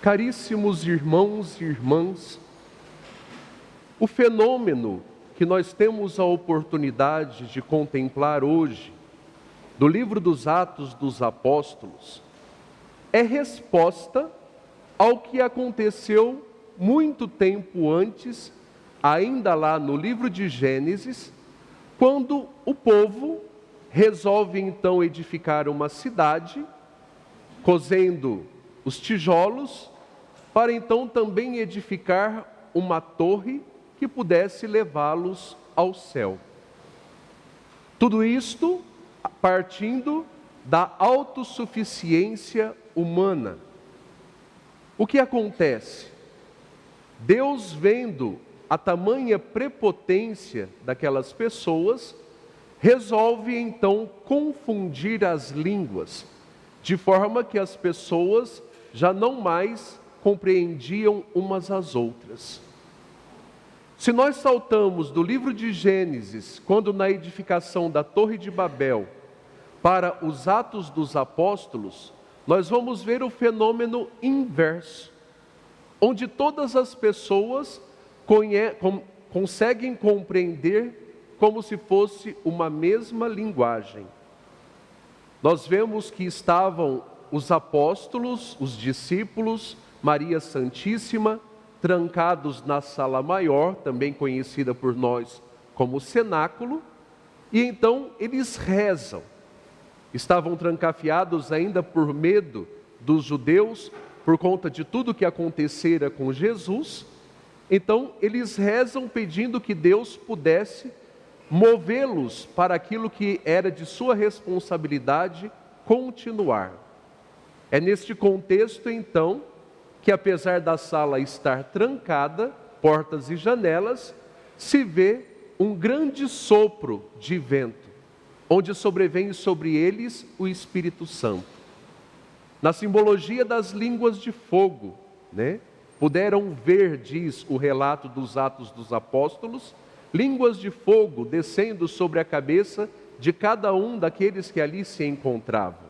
Caríssimos irmãos e irmãs, o fenômeno que nós temos a oportunidade de contemplar hoje, do livro dos Atos dos Apóstolos, é resposta ao que aconteceu muito tempo antes, ainda lá no livro de Gênesis, quando o povo resolve então edificar uma cidade, cozendo os tijolos, para então também edificar uma torre que pudesse levá-los ao céu. Tudo isto partindo da autossuficiência humana. O que acontece? Deus, vendo a tamanha prepotência daquelas pessoas, resolve então confundir as línguas, de forma que as pessoas já não mais compreendiam umas às outras. Se nós saltamos do livro de Gênesis, quando na edificação da Torre de Babel, para os Atos dos Apóstolos, nós vamos ver o fenômeno inverso, onde todas as pessoas conseguem compreender como se fosse uma mesma linguagem. Nós vemos que estavam os apóstolos, os discípulos, Maria Santíssima, trancados na sala maior, também conhecida por nós como cenáculo, e então eles rezam. Estavam trancafiados ainda por medo dos judeus, por conta de tudo que acontecera com Jesus. Então eles rezam pedindo que Deus pudesse movê-los para aquilo que era de sua responsabilidade continuar. É neste contexto então que, apesar da sala estar trancada, portas e janelas, se vê um grande sopro de vento, onde sobrevém sobre eles o Espírito Santo. Na simbologia das línguas de fogo, puderam ver, diz o relato dos Atos dos Apóstolos, línguas de fogo descendo sobre a cabeça de cada um daqueles que ali se encontravam.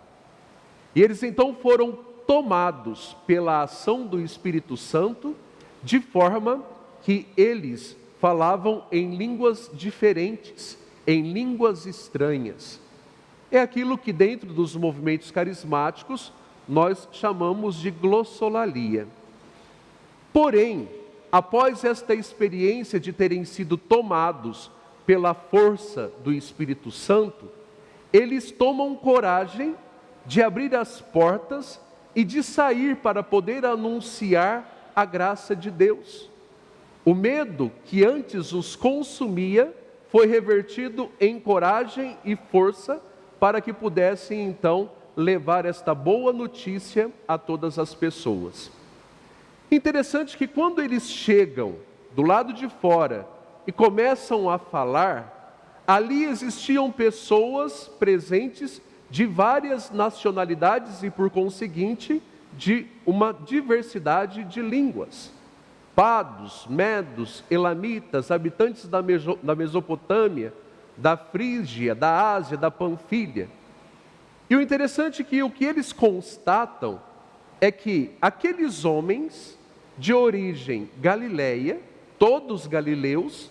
E eles então foram tomados pela ação do Espírito Santo, de forma que eles falavam em línguas diferentes, em línguas estranhas. É aquilo que dentro dos movimentos carismáticos nós chamamos de glossolalia. Porém, após esta experiência de terem sido tomados pela força do Espírito Santo, eles tomam coragem de abrir as portas e de sair para poder anunciar a graça de Deus. O medo que antes os consumia foi revertido em coragem e força para que pudessem então levar esta boa notícia a todas as pessoas. Interessante que quando eles chegam do lado de fora e começam a falar, ali existiam pessoas presentes de várias nacionalidades e, por conseguinte, de uma diversidade de línguas. Pados, medos, elamitas, habitantes da Mesopotâmia, da Frígia, da Ásia, da Panfilha. E o interessante é que o que eles constatam é que aqueles homens de origem galileia, todos galileus,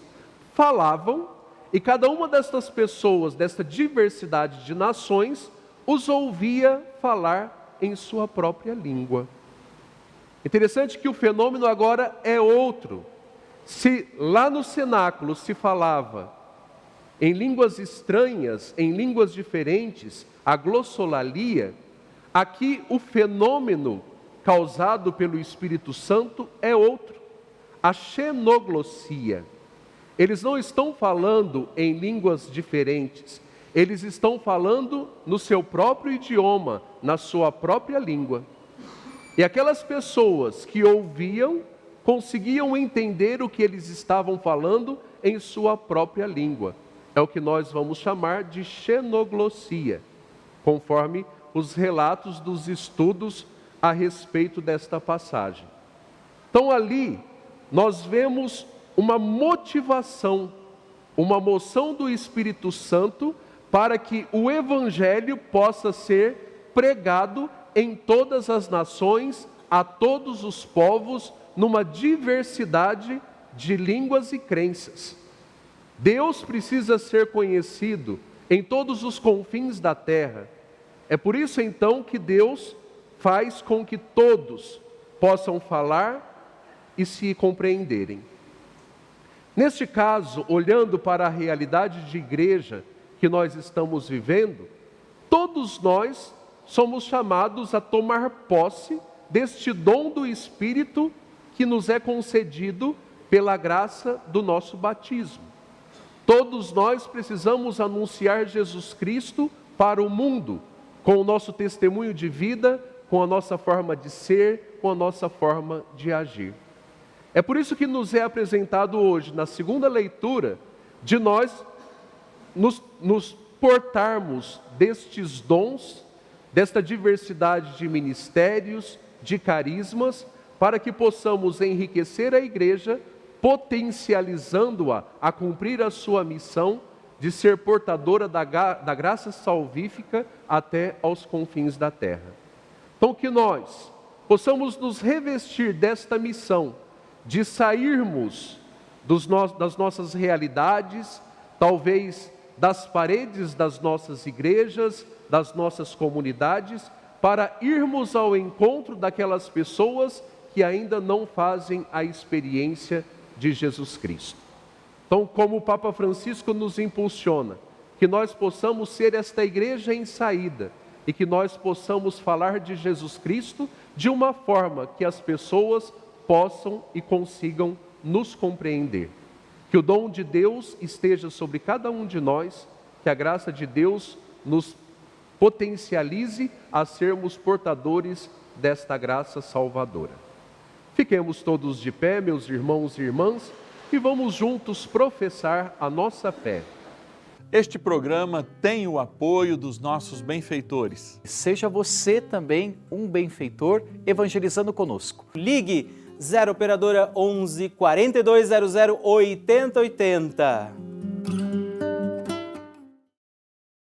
falavam, e cada uma destas pessoas, desta diversidade de nações, os ouvia falar em sua própria língua. Interessante que o fenômeno agora é outro. Se lá no cenáculo se falava em línguas estranhas, em línguas diferentes, a glossolalia, aqui o fenômeno causado pelo Espírito Santo é outro, a xenoglossia. Eles não estão falando em línguas diferentes, eles estão falando no seu próprio idioma, na sua própria língua. E aquelas pessoas que ouviam, conseguiam entender o que eles estavam falando em sua própria língua. É o que nós vamos chamar de xenoglossia, conforme os relatos dos estudos a respeito desta passagem. Então ali nós vemos uma motivação, uma moção do Espírito Santo para que o Evangelho possa ser pregado em todas as nações, a todos os povos numa diversidade de línguas e crenças. Deus precisa ser conhecido em todos os confins da terra. É por isso então que Deus faz com que todos possam falar e se compreenderem. Neste caso, olhando para a realidade de igreja que nós estamos vivendo, todos nós somos chamados a tomar posse deste dom do Espírito que nos é concedido pela graça do nosso batismo. Todos nós precisamos anunciar Jesus Cristo para o mundo, com o nosso testemunho de vida, com a nossa forma de ser, com a nossa forma de agir. É por isso que nos é apresentado hoje, na segunda leitura, de nós nos portarmos destes dons, desta diversidade de ministérios, de carismas, para que possamos enriquecer a igreja, potencializando-a a cumprir a sua missão de ser portadora da graça salvífica até aos confins da terra. Então que nós possamos nos revestir desta missão, de sairmos das nossas realidades, talvez das paredes das nossas igrejas, das nossas comunidades, para irmos ao encontro daquelas pessoas que ainda não fazem a experiência de Jesus Cristo. Então, como o Papa Francisco nos impulsiona, que nós possamos ser esta igreja em saída e que nós possamos falar de Jesus Cristo de uma forma que as pessoas possam e consigam nos compreender. Que o dom de Deus esteja sobre cada um de nós, que a graça de Deus nos potencialize a sermos portadores desta graça salvadora. Fiquemos todos de pé, meus irmãos e irmãs, e vamos juntos professar a nossa fé. Este programa tem o apoio dos nossos benfeitores. Seja você também um benfeitor evangelizando conosco. Ligue 0 operadora 11 4200 8080.